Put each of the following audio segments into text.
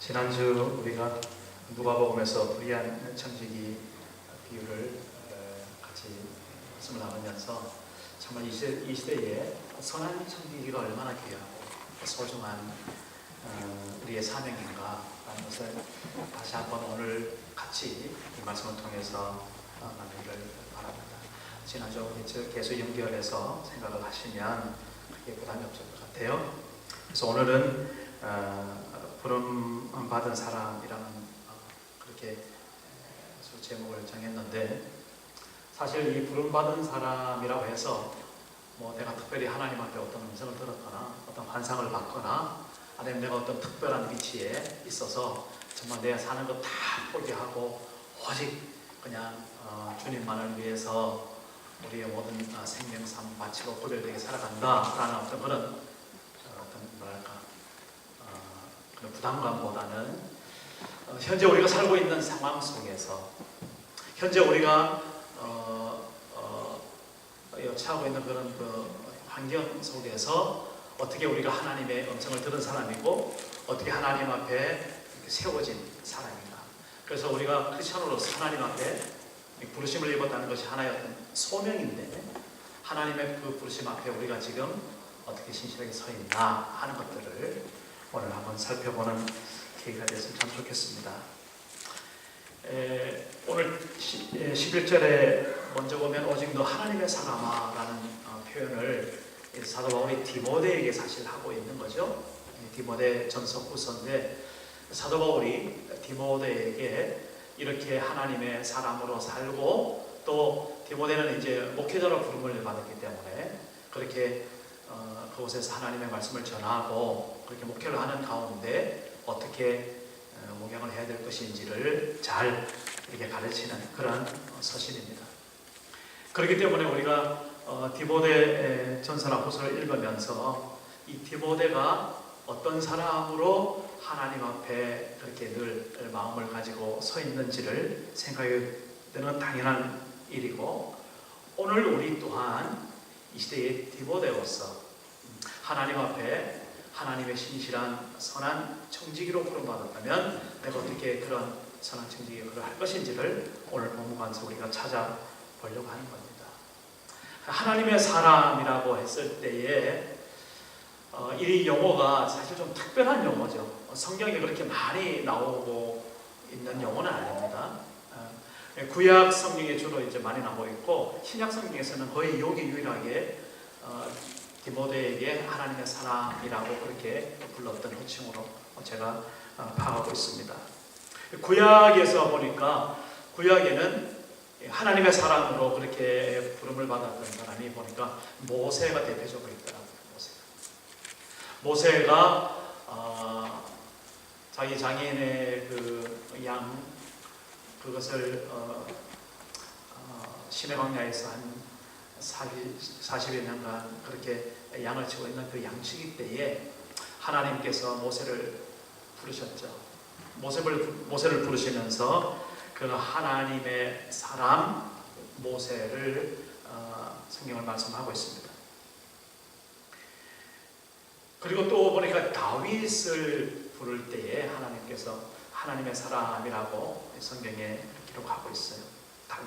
지난주 우리가 누가복음에서 불의한 청지기 비유를 같이 말씀을 나누면서 정말 이 시대에 선한 청지기가 얼마나 귀하고 소중한 우리의 사명인가 라는 것을 다시 한번 오늘 같이 이 말씀을 통해서 나누기를 바랍니다. 지난주 계속 연결해서 생각을 하시면 크게 부담이 없을 것 같아요. 그래서 오늘은 부름 받은 사람이라는 그렇게 제목을 정했는데, 사실 이 부름 받은 사람이라고 해서 내가 특별히 하나님 앞에 어떤 음성을 들었거나 어떤 환상을 받거나 아니면 내가 어떤 특별한 위치에 있어서 정말 내가 사는 것 다 포기하고 오직 그냥 주님만을 위해서 우리의 모든 생명, 삶 바치고 구별되게 살아간다라는 어떤 그런 부담감보다는 현재 우리가 살고 있는 상황 속에서, 현재 우리가 처하고 있는 그런 환경 속에서 어떻게 우리가 하나님의 음성을 들은 사람이고 어떻게 하나님 앞에 세워진 사람인가. 그래서 우리가 크리스천으로서 하나님 앞에 부르심을 입었다는 것이 하나의 어떤 소명인데, 하나님의 그 부르심 앞에 우리가 지금 어떻게 신실하게 서 있나 하는 것들을 오늘 한번 살펴보는 계기가 됐으면 참 좋겠습니다. 오늘 11절에 먼저 보면 오직 너 하나님의 사람아 라는 표현을 사도 바울이 디모데에게 사실 하고 있는 거죠. 디모데 전서 후서인데, 사도 바울이 디모데에게 이렇게 하나님의 사람으로 살고, 또 디모데는 이제 목회자로 부름을 받았기 때문에 그렇게 그곳에서 하나님의 말씀을 전하고 그렇게 목회를 하는 가운데 어떻게 목양을 해야 될 것인지를 잘 이렇게 가르치는 그런 서신입니다. 그렇기 때문에 우리가 디모데 전서나 후서를 읽으면서 이 디모데가 어떤 사람으로 하나님 앞에 그렇게 늘 마음을 가지고 서 있는지를 생각해 되는 당연한 일이고, 오늘 우리 또한 이 시대의 디모데로서 하나님 앞에 하나님의 신실한 선한 청지기로 부름받았다면 내가 어떻게 그런 선한 청지기를 할 것인지를 오늘 본문에서 우리가 찾아보려고 하는 겁니다. 하나님의 사람이라고 했을 때에 이 용어가 사실 좀 특별한 용어죠. 성경에 그렇게 많이 나오고 있는 용어는 아닙니다. 구약 성경에 주로 이제 많이 나오고 있고, 신약 성경에서는 거의 여기 유일하게 디모데에게 하나님의 사람이라고 그렇게 불렀던 호칭으로 제가 파악하고 있습니다. 구약에서 보니까, 구약에는 하나님의 사람으로 그렇게 부름을 받았던 사람이 보니까 모세가 대표적으로 있더라고요. 모세가 자기 장인의 그 양, 그것을 시내 광야에서 한 40여 년간 그렇게 양을 치고 있는 그 양치기 때에 하나님께서 모세를 부르셨죠. 모세를 부르시면서 그 하나님의 사람 모세를 성경을 말씀하고 있습니다. 그리고 또 보니까 다윗을 부를 때에 하나님께서 하나님의 사람이라고 성경에 기록하고 있어요. 다윗.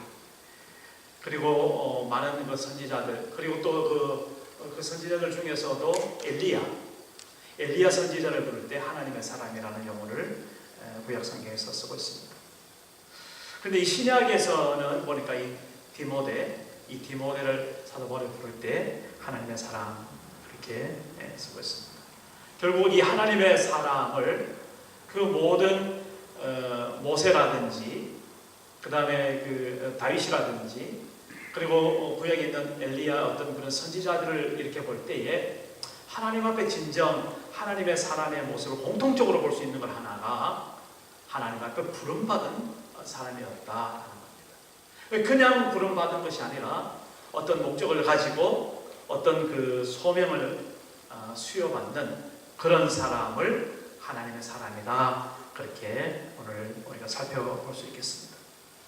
그리고 많은 그 선지자들, 그리고 또 그 선지자들 중에서도 엘리야 선지자를 부를 때 하나님의 사람이라는 용어를 구약 성경에서 쓰고 있습니다. 그런데 이 신약에서는 보니까 이 디모데를 사도 바울이 부를 때 하나님의 사람 이렇게 쓰고 있습니다. 결국 이 하나님의 사람을 그 모든 모세라든지 그 다음에 그 다윗이라든지 그리고 구약에 있는 엘리야 어떤 그런 선지자들을 이렇게 볼 때에 하나님 앞에 진정 하나님의 사람의 모습을 공통적으로 볼 수 있는 것 하나가 하나님 앞에 부름받은 사람이었다는 겁니다. 그냥 부름받은 것이 아니라 어떤 목적을 가지고 어떤 그 소명을 수여받는 그런 사람을 하나님의 사람이다, 그렇게 오늘 우리가 살펴볼 수 있겠습니다.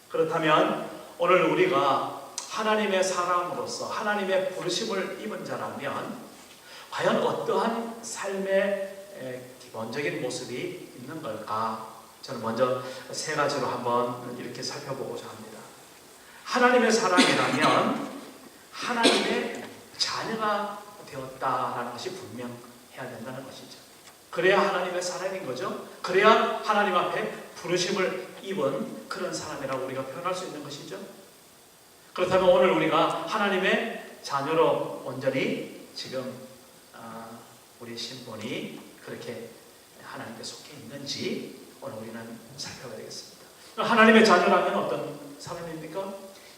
그렇다면 오늘 우리가 하나님의 사람으로서 하나님의 부르심을 입은 자라면 과연 어떠한 삶의 기본적인 모습이 있는 걸까? 저는 먼저 세 가지로 한번 이렇게 살펴보고자 합니다. 하나님의 사람이라면 하나님의 자녀가 되었다라는 것이 분명해야 된다는 것이죠. 그래야 하나님의 사람인 거죠. 그래야 하나님 앞에 부르심을 입은 그런 사람이라고 우리가 표현할 수 있는 것이죠. 그렇다면 오늘 우리가 하나님의 자녀로 온전히 지금 우리 신분이 그렇게 하나님께 속해 있는지 오늘 우리는 살펴봐야 되겠습니다. 하나님의 자녀라면 어떤 사람입니까?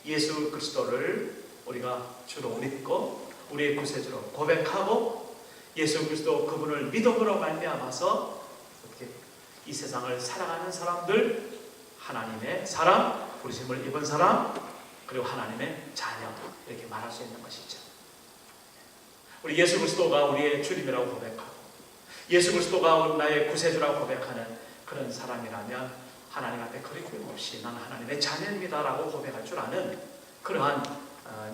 예수 그리스도를 우리가 주로 믿고 우리의 구세주로 고백하고 예수 그리스도 그분을 믿음으로 말미암아서 이렇게 이 세상을 살아가는 사람들, 하나님의 사람, 부르심을 입은 사람, 그리고 하나님의 자녀, 이렇게 말할 수 있는 것이죠. 우리 예수 그리스도가 우리의 주님이라고 고백하고 예수 그리스도가 나의 구세주라고 고백하는 그런 사람이라면 하나님 앞에 거리낌 없이 나는 하나님의 자녀입니다 라고 고백할 줄 아는 그러한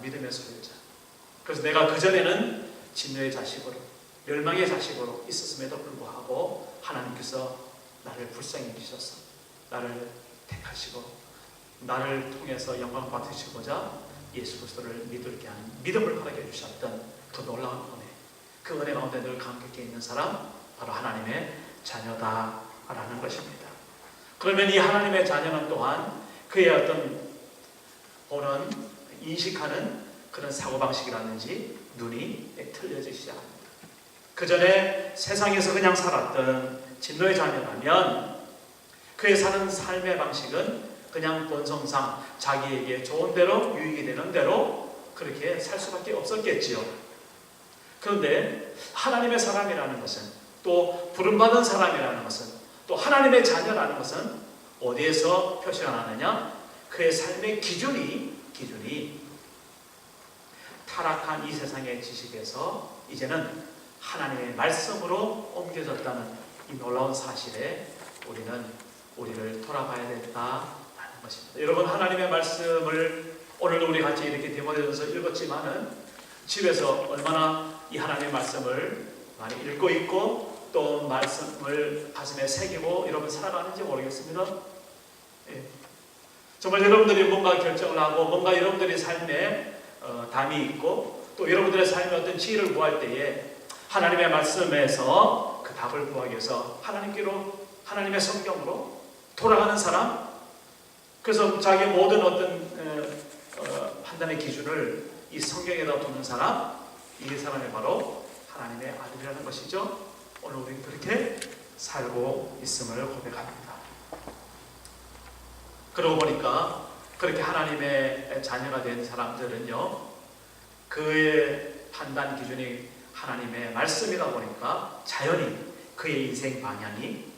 믿음의 소유자. 그래서 내가 그전에는 진노의 자식으로 멸망의 자식으로 있었음에도 불구하고 하나님께서 나를 불쌍히 여기셔서 나를 택하시고 나를 통해서 영광 받으시고자 예수 그리스도를 믿게 하는 믿음을 허락해 주셨던 그 놀라운 은혜, 그 은혜 가운데 늘 감격해 있는 사람, 바로 하나님의 자녀다라는 것입니다. 그러면 이 하나님의 자녀는 또한 그의 어떤 보는, 인식하는 그런 사고방식이라든지 눈이 틀려지기 시작합니다. 그 전에 세상에서 그냥 살았던 진노의 자녀라면 그의 사는 삶의 방식은 그냥 본성상 자기에게 좋은 대로 유익이 되는 대로 그렇게 살 수밖에 없었겠지요. 그런데 하나님의 사람이라는 것은, 또 부름받은 사람이라는 것은, 또 하나님의 자녀라는 것은 어디에서 표시가 나느냐? 그의 삶의 기준이 타락한 이 세상의 지식에서 이제는 하나님의 말씀으로 옮겨졌다는 이 놀라운 사실에 우리를 돌아봐야 된다라는 것입니다. 여러분, 하나님의 말씀을 오늘도 우리 같이 이렇게 디모데전서 읽었지만은 집에서 얼마나 이 하나님의 말씀을 많이 읽고 있고 또 말씀을 가슴에 새기고 여러분 살아가는지 모르겠습니다. 예. 정말 여러분들이 뭔가 결정을 하고 뭔가 여러분들의 삶에 담이 있고 또 여러분들의 삶에 어떤 지혜를 구할 때에 하나님의 말씀에서 그 답을 구하기 위해서 하나님께로, 하나님의 성경으로 돌아가는 사람, 그래서 자기의 모든 어떤 판단의 기준을 이 성경에다 두는 사람, 이 사람이 바로 하나님의 아들이라는 것이죠. 오늘 우리는 그렇게 살고 있음을 고백합니다. 그러고 보니까 그렇게 하나님의 자녀가 된 사람들은요, 그의 판단 기준이 하나님의 말씀이다 보니까 자연히 그의 인생 방향이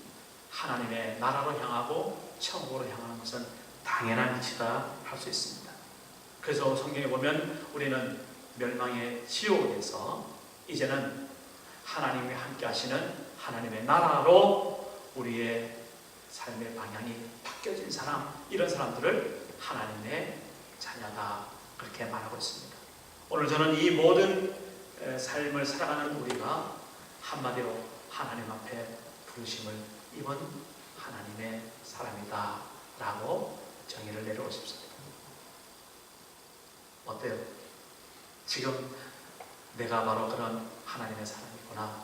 하나님의 나라로 향하고 천국으로 향하는 것은 당연한 이치다 할 수 있습니다. 그래서 성경에 보면 우리는 멸망의 지옥에서 이제는 하나님이 함께 하시는 하나님의 나라로 우리의 삶의 방향이 바뀌어진 사람, 이런 사람들을 하나님의 자녀다 그렇게 말하고 있습니다. 오늘 저는 이 모든 삶을 살아가는 우리가 한마디로 하나님 앞에 부르심을 입은 하나님의 사람이다 라고 정의를 내리고 싶습니다. 어때요? 지금 내가 바로 그런 하나님의 사람이구나,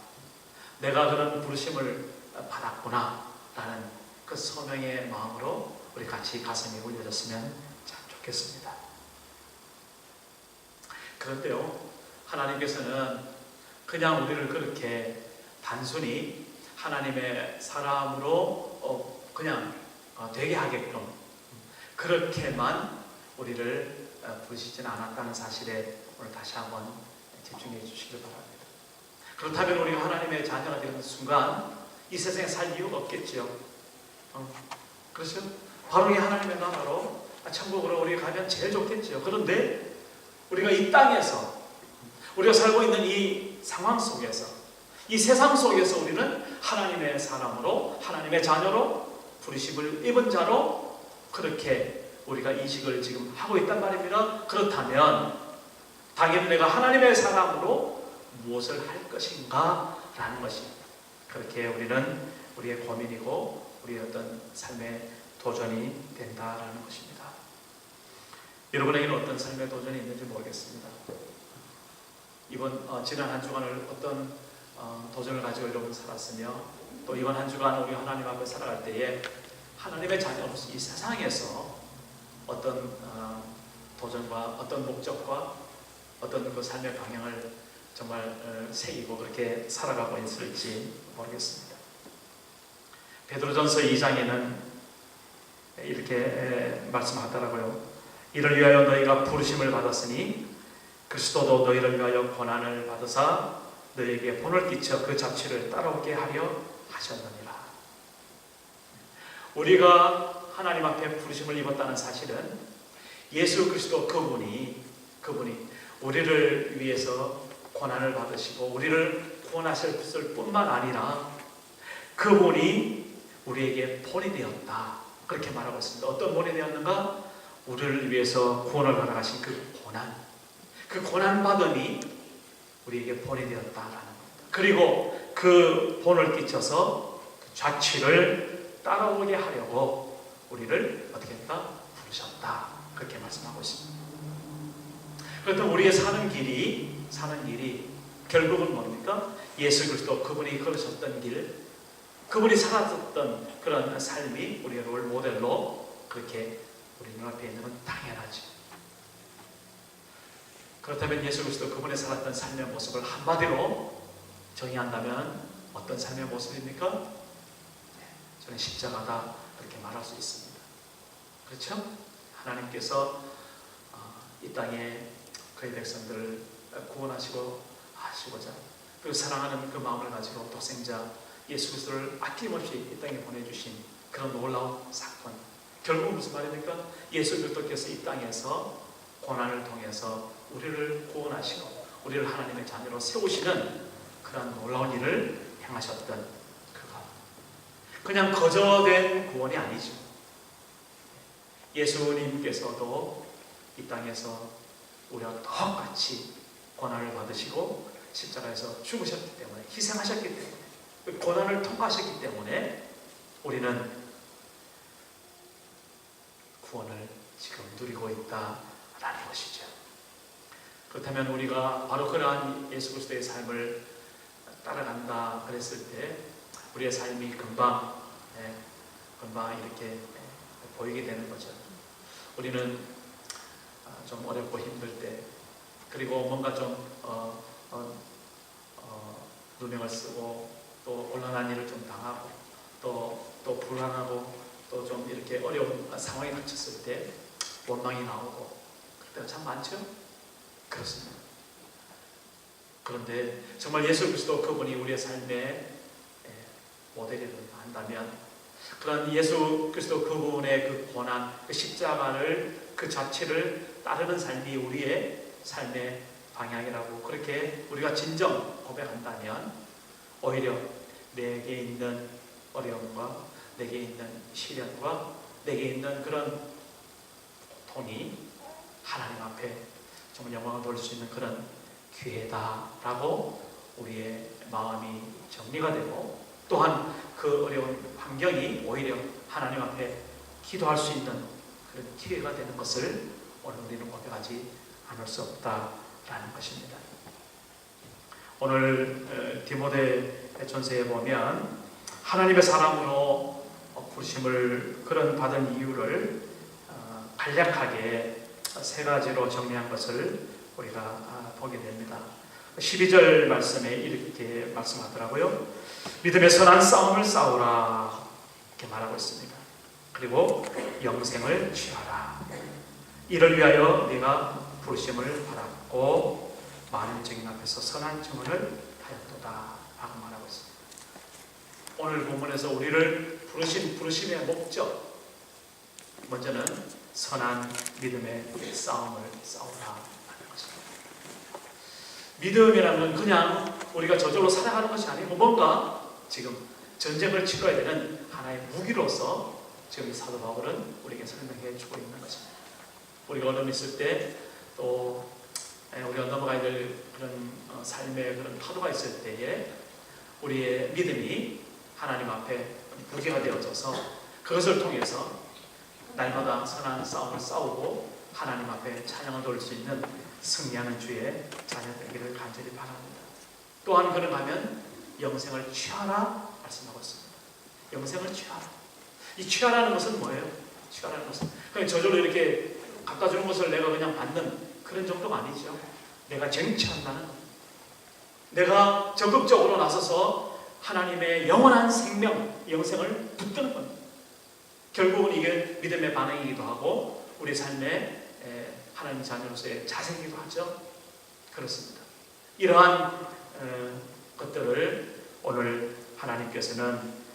내가 그런 부르심을 받았구나 라는 그 소명의 마음으로 우리 같이 가슴이 울려졌으면 참 좋겠습니다. 그런데요, 하나님께서는 그냥 우리를 그렇게 단순히 하나님의 사람으로 그냥 되게 하게끔 그렇게만 우리를 부르시지는 않았다는 사실에 오늘 다시 한번 집중해 주시길 바랍니다. 그렇다면 우리가 하나님의 자녀가 되는 순간 이 세상에 살 이유가 없겠지요. 그렇죠? 바로 이 하나님의 나라로 천국으로 우리가 가면 제일 좋겠지요. 그런데 우리가 이 땅에서 우리가 살고 있는 이 상황 속에서, 이 세상 속에서 우리는 하나님의 사람으로, 하나님의 자녀로, 부르심을 입은 자로 그렇게 우리가 인식을 지금 하고 있단 말입니다. 그렇다면 당연히 내가 하나님의 사람으로 무엇을 할 것인가 라는 것이 그렇게 우리는 우리의 고민이고 우리의 어떤 삶의 도전이 된다라는 것입니다. 여러분에게는 어떤 삶의 도전이 있는지 모르겠습니다. 이번 지난 한 주간을 어떤 도전을 가지고 여러분 살았으며, 또 이번 한 주간 우리 하나님 앞에 살아갈 때에 하나님의 자녀로서 이 세상에서 어떤 도전과 어떤 목적과 어떤 그 삶의 방향을 정말 새기고 그렇게 살아가고 있을지 모르겠습니다. 베드로전서 2장에는 이렇게 말씀하더라고요. 이를 위하여 너희가 부르심을 받았으니 그리스도도 너희를 위하여 고난을 받으사 너희에게 본을 끼쳐 그 자취를 따라오게 하려 하셨느니라. 우리가 하나님 앞에 부르심을 입었다는 사실은 예수 그리스도 그분이 우리를 위해서 고난을 받으시고 우리를 구원하실 뿐만 아니라 그분이 우리에게 본이 되었다, 그렇게 말하고 있습니다. 어떤 본이 되었는가? 우리를 위해서 구원을 받아가신 그 고난받음이 우리에게 본이 되었다라는 겁니다. 그리고 그 본을 끼쳐서 좌치를 따라오게 하려고 우리를 어떻게 했다? 부르셨다, 그렇게 말씀하고 있습니다. 그렇다면 우리의 사는 길이 결국은 뭡니까? 예수 그리스도 그분이 걸으셨던 길, 그분이 살았던 그런 삶이 우리의 롤 모델로 그렇게 우리 눈앞에 있는 건 당연하지. 그렇다면 예수 그리스도 그분이 살았던 삶의 모습을 한마디로 정의한다면 어떤 삶의 모습입니까? 저는 십자가다, 그렇게 말할 수 있습니다. 그렇죠? 하나님께서 이 땅에 그의 백성들을 구원하시고자 그리고 사랑하는 그 마음을 가지고 독생자 예수 그리스도를 아낌없이 이 땅에 보내주신 그런 놀라운 사건, 결국은 무슨 말입니까? 예수 그리스도께서 이 땅에서 고난을 통해서 우리를 구원하시고 우리를 하나님의 자녀로 세우시는 그런 놀라운 일을 행하셨던 그가 그냥 거저된 구원이 아니죠. 예수님께서도 이 땅에서 우리와 똑같이 고난을 받으시고 십자가에서 죽으셨기 때문에, 희생하셨기 때문에, 고난을 통과하셨기 때문에 우리는 구원을 지금 누리고 있다라는 것이죠. 그렇다면 우리가 바로 그러한 예수 그리스도의 삶을 따라간다 그랬을 때 우리의 삶이 금방 이렇게 보이게 되는 거죠. 우리는 좀 어렵고 힘들 때, 그리고 뭔가 좀 누명을 쓰고 또 곤란한 일을 좀 당하고 또 불안하고 또 좀 이렇게 어려운 상황에 닥쳤을 때 원망이 나오고 그럴 때가 참 많죠? 그렇습니다. 그런데 정말 예수 그리스도 그분이 우리의 삶의 모델이 한다면 그런 예수 그리스도 그분의 그 고난, 그 십자가를 그 자체를 따르는 삶이 우리의 삶의 방향이라고 그렇게 우리가 진정 고백한다면 오히려 내게 있는 어려움과 내게 있는 시련과 내게 있는 그런 고통이 하나님 앞에 정말 영광을 돌릴 수 있는 그런 기회다라고 우리의 마음이 정리가 되고, 또한 그 어려운 환경이 오히려 하나님 앞에 기도할 수 있는 그런 기회가 되는 것을 오늘 우리는 고백하지 않을 수 없다라는 것입니다. 오늘 디모데 전서에 보면 하나님의 사람으로 부르심을 그런 받은 이유를 간략하게 세 가지로 정리한 것을 우리가 보게 됩니다. 12절 말씀에 이렇게 말씀하더라고요. 믿음의 선한 싸움을 싸우라, 이렇게 말하고 있습니다. 그리고 영생을 취하라. 이를 위하여 네가 부르심을 받았고 많은 증인 앞에서 선한 증언을 하였도다 라고 말하고 있습니다. 오늘 본문에서 우리를 부르심의 목적, 먼저는 선한 믿음의 싸움을 싸우라 하는 것입니다. 믿음이라는 건 그냥 우리가 저절로 살아가는 것이 아니고 뭔가 지금 전쟁을 치러야 되는 하나의 무기로서 지금 사도 바울은 우리에게 설명해 주고 있는 것입니다. 우리가 어려움 있을 때, 또 우리가 넘어가야 될 그런 삶의 그런 파도가 있을 때에 우리의 믿음이 하나님 앞에 무게가 되어져서 그것을 통해서 날마다 선한 싸움을 싸우고 하나님 앞에 찬양을 돌릴 수 있는 승리하는 주의 자녀 되기를 간절히 바랍니다. 또한 그런가하면 영생을 취하라 말씀하고 있습니다. 영생을 취하라. 이 취하라는 것은 뭐예요? 취하라는 것은 그냥 저절로 이렇게 갖다 주는 것을 내가 그냥 받는 그런 정도가 아니죠. 내가 쟁취한다는 것. 내가 적극적으로 나서서 하나님의 영원한 생명, 영생을 붙드는 겁니다. 결국은 이게 믿음의 반응이기도 하고 우리 삶의 하나님 자녀로서의 자세이기도 하죠. 그렇습니다. 이러한 것들을 오늘 하나님께서는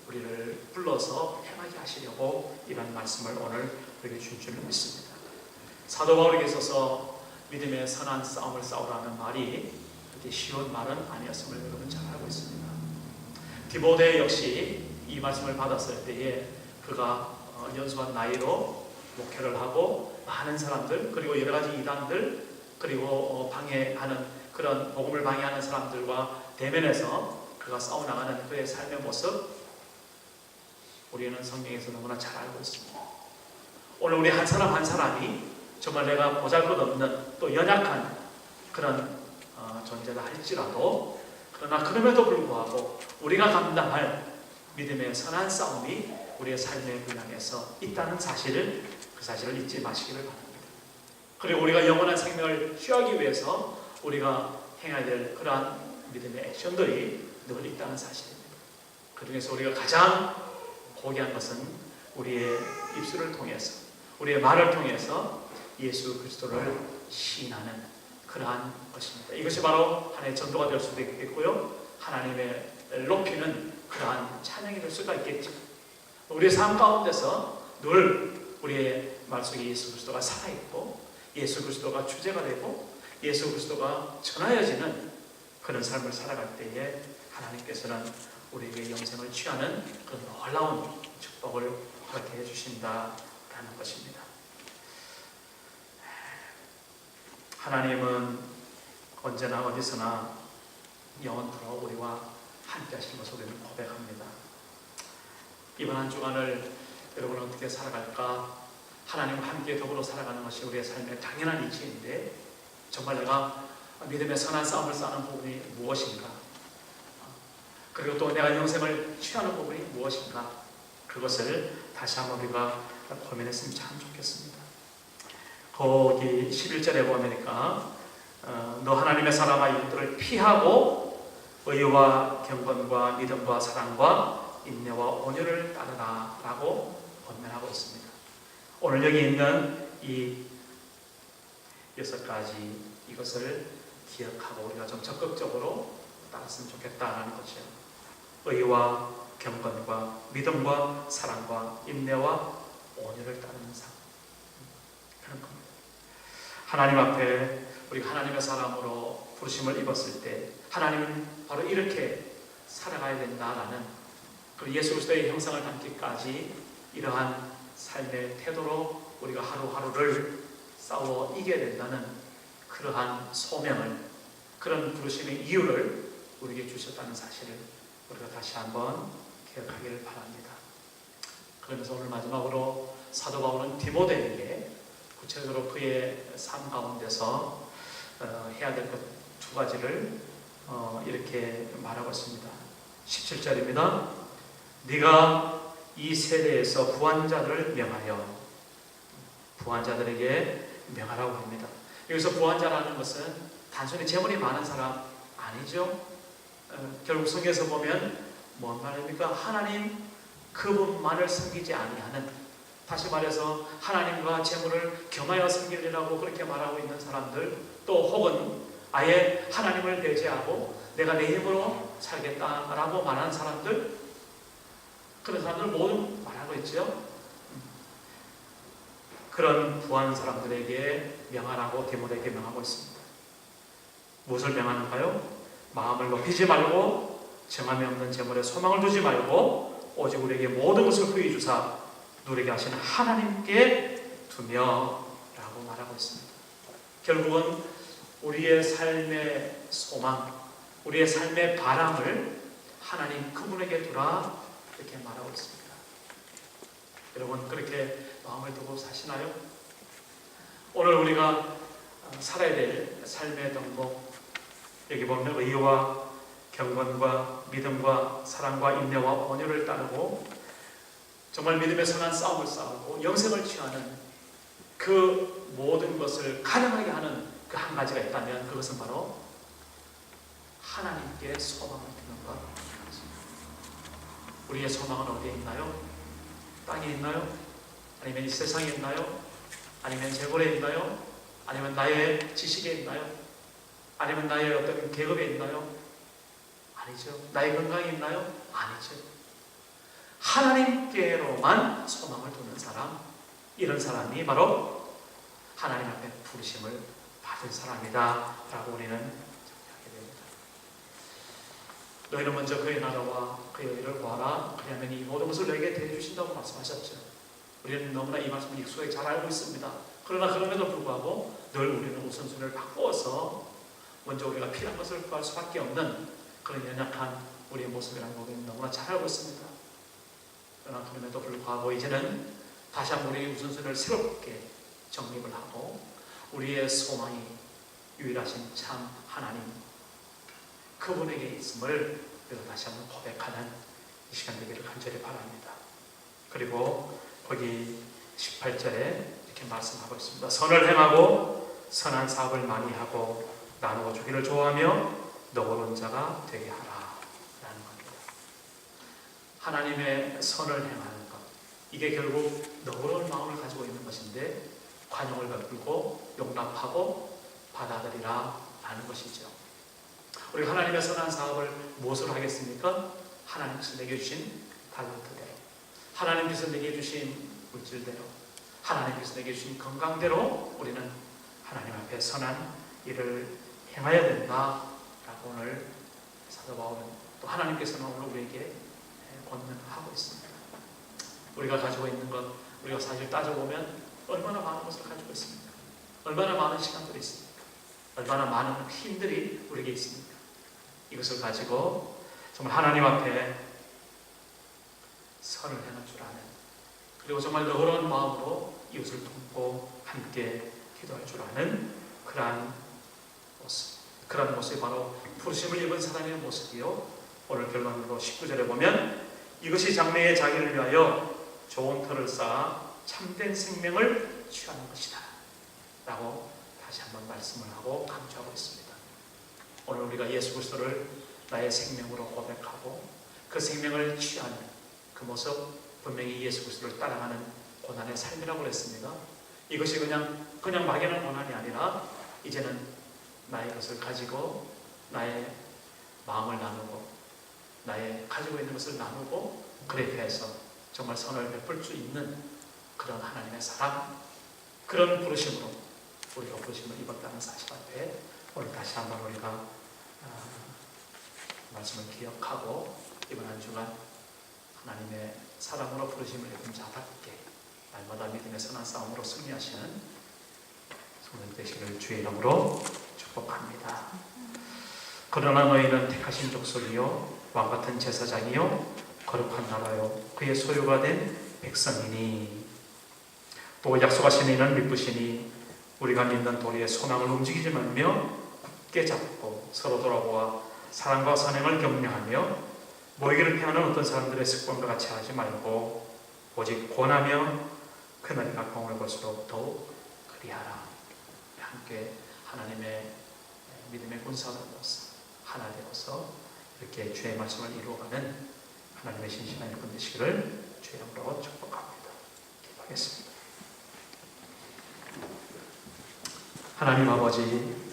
우리를 불러서 행하게 하시려고 이런 말씀을 오늘 우리에게 주신 줄 믿습니다. 사도 바울에게 있어서 믿음의 선한 싸움을 싸우라는 말이 그렇게 쉬운 말은 아니었음을 여러분 잘 알고 있습니다. 디모데 역시 이 말씀을 받았을 때에 그가 연수한 나이로 목회를 하고 많은 사람들 그리고 여러 가지 이단들 그리고 방해하는 그런 복음을 방해하는 사람들과 대면해서 그가 싸워나가는 그의 삶의 모습 우리는 성경에서 너무나 잘 알고 있습니다. 오늘 우리 한 사람 한 사람이 정말 내가 보잘것없는 또 연약한 그런 존재다 할지라도 그러나 그럼에도 불구하고 우리가 감당할 믿음의 선한 싸움이 우리의 삶의 분야에서 있다는 사실을 그 사실을 잊지 마시기를 바랍니다. 그리고 우리가 영원한 생명을 취하기 위해서 우리가 행해야 될 그러한 믿음의 액션들이 늘 있다는 사실입니다. 그 중에서 우리가 가장 고귀한 것은 우리의 입술을 통해서 우리의 말을 통해서 예수 그리스도를 시인하는 그러한 것입니다. 이것이 바로 하나의 전도가 될 수도 있겠고요. 하나님의 높이는 그러한 찬양이 될 수가 있겠죠. 우리의 삶 가운데서 늘 우리의 말 속에 예수 그리스도가 살아있고 예수 그리스도가 주제가 되고 예수 그리스도가 전하여지는 그런 삶을 살아갈 때에 하나님께서는 우리에게 영생을 취하는 그 놀라운 축복을 허락해 주신다라는 것입니다. 하나님은 언제나 어디서나 영원토록 우리와 함께 하시는 것을 우리는 고백합니다. 이번 한 주간을 여러분 어떻게 살아갈까? 하나님과 함께 더불어 살아가는 것이 우리의 삶의 당연한 이치인데 정말 내가 믿음의 선한 싸움을 싸는 부분이 무엇인가? 그리고 또 내가 영생을 취하는 부분이 무엇인가? 그것을 다시 한번 우리가 고민했으면 참 좋겠습니다. 거기 11절에 보니까 너 하나님의 사람아 이것들을 피하고 의와 경건과 믿음과 사랑과 인내와 온유를 따르라 라고 권면하고 있습니다. 오늘 여기 있는 이 6가지 이것을 기억하고 우리가 좀 적극적으로 따랐으면 좋겠다라는 거죠. 의와 경건과 믿음과 사랑과 인내와 온유를 따르는 삶. 그런 겁니다. 하나님 앞에 우리가 하나님의 사람으로 부르심을 입었을 때 하나님은 바로 이렇게 살아가야 된다라는 그 예수 그리스도의 형상을 담기까지 이러한 삶의 태도로 우리가 하루하루를 싸워 이겨야 된다는 그러한 소명을 그런 부르심의 이유를 우리에게 주셨다는 사실을 우리가 다시 한번 기억하기를 바랍니다. 그러면서 오늘 마지막으로 사도 바울은 디모데에게 구체적으로 그의 삶 가운데서 해야 될 것 2가지를 이렇게 말하고 있습니다. 17절입니다. 네가 이 세대에서 부한 자들을 명하여 부한 자들에게 명하라고 합니다. 여기서 부한 자라는 것은 단순히 재물이 많은 사람 아니죠. 결국 성경에서 보면 뭔 말입니까? 하나님 그분만을 섬기지 아니하는, 다시 말해서 하나님과 재물을 겸하여 섬기려고 그렇게 말하고 있는 사람들, 또 혹은 아예 하나님을 배제하고 내가 내 힘으로 살겠다라고 말하는 사람들, 그런 사람들 모두 말하고 있죠. 그런 부한 사람들에게 명하라고 디모데에게 명하고 있습니다. 무엇을 명하는가요? 마음을 높이지 말고 정함이 없는 재물에 소망을 두지 말고 오직 우리에게 모든 것을 후히 주사 누리게 하시는 하나님께 두며 라고 말하고 있습니다. 결국은 우리의 삶의 소망, 우리의 삶의 바람을 하나님 그분에게 두라 이렇게 말하고 있습니다. 여러분 그렇게 마음을 두고 사시나요? 오늘 우리가 살아야 될 삶의 덕목, 여기 보면 의와 경건과 믿음과 사랑과 인내와 온유를 따르고 정말 믿음의 선한 싸움을 싸우고 영생을 취하는 그 모든 것을 가능하게 하는 그 한 가지가 있다면 그것은 바로 하나님께 소망을 두는 것. 우리의 소망은 어디에 있나요? 땅에 있나요? 아니면 이 세상에 있나요? 아니면 재벌에 있나요? 아니면 나의 지식에 있나요? 아니면 나의 어떤 계급에 있나요? 아니죠. 나의 건강에 있나요? 아니죠. 하나님께로만 소망을 두는 사람, 이런 사람이 바로 하나님 앞에 부르심을 받은 사람이다 라고 우리는 생각하게 됩니다. 너희는 먼저 그의 나라와 그의 의를 구하라. 그리하면 이 모든 것을 너에게 대해주신다고 말씀하셨죠. 우리는 너무나 이 말씀을 익숙하게 잘 알고 있습니다. 그러나 그럼에도 불구하고 늘 우리는 우선순위를 바꾸어서 먼저 우리가 필요한 것을 구할 수밖에 없는 그런 연약한 우리의 모습이라는 걸 우리는 너무나 잘 알고 있습니다. 그러나 그럼에도 불구하고 이제는 다시 한번 우리의 우선순위를 새롭게 정립을 하고 우리의 소망이 유일하신 참 하나님 그분에게 있음을 우리가 다시 한번 고백하는 이 시간 되기를 간절히 바랍니다. 그리고 거기 18절에 이렇게 말씀하고 있습니다. 선을 행하고 선한 사업을 많이 하고 나누어 주기를 좋아하며 너그러운 자가 되게 하라 라는 겁니다. 하나님의 선을 행하는 것, 이게 결국 너그러운 마음을 가지고 있는 것인데 관용을 베풀고 용납하고 받아들이라 라는 것이죠. 우리가 하나님의 선한 사업을 무엇으로 하겠습니까? 하나님께서 내게 주신 달란트대로, 하나님께서 내게 주신 물질대로, 하나님께서 내게 주신 건강대로 우리는 하나님 앞에 선한 일을 행해야 된다라고 오늘 사도 바울은 또 하나님께서는 오늘 우리에게 권면하고 있습니다. 우리가 가지고 있는 것, 우리가 사실 따져보면 얼마나 많은 것을 가지고 있습니까? 얼마나 많은 시간들이 있습니까? 얼마나 많은 힘들이 우리에게 있습니까? 이것을 가지고 정말 하나님 앞에 선을 행할 줄 아는, 그리고 정말 너그러운 마음으로 이웃을 돕고 함께 기도할 줄 아는 그러한 모습, 그런 모습이 바로 부르심을 입은 사람의 모습이요. 오늘 결론으로 19절에 보면 이것이 장래에 자기를 위하여 좋은 터를 쌓아 참된 생명을 취하는 것이다 라고 다시 한번 말씀을 하고 강조하고 있습니다. 오늘 우리가 예수 그리스도를 나의 생명으로 고백하고 그 생명을 취하는 그 모습, 분명히 예수 그리스도를 따라가는 고난의 삶이라고 그랬습니다. 이것이 그냥 막연한 고난이 아니라 이제는 나의 것을 가지고 나의 마음을 나누고 나의 가지고 있는 것을 나누고 그에 대해서 정말 선을 베풀 수 있는 그런 하나님의 사랑, 그런 부르심으로 우리가 부르심을 입었다는 사실 앞에 오늘 다시 한번 우리가 말씀을 기억하고 이번 한 주간 하나님의 사랑으로 부르심을 입은 자답게 날마다 믿음의 선한 싸움으로 승리하시는 성령 되시기를 주의 이름으로 축복합니다. 그러나 너희는 택하신 족속이요 왕같은 제사장이요 거룩한 나라요 그의 소유가 된 백성이니 또 약속하신 이는 믿으시니 우리가 믿는 도리의 소망을 움직이지 말며 굳게 잡고 서로 돌아보아 사랑과 선행을 격려하며 모이기를 피하는 어떤 사람들의 습관과 같이 하지 말고 오직 권하며 그날이 가까움을 볼수록 더욱 그리하라. 함께 하나님의 믿음의 군사로서 하나 되어서 이렇게 주의 말씀을 이루어가는 하나님의 신실한 일꾼 되시기를 주의 이름으로 축복합니다. 기도하겠습니다. 하나님 아버지,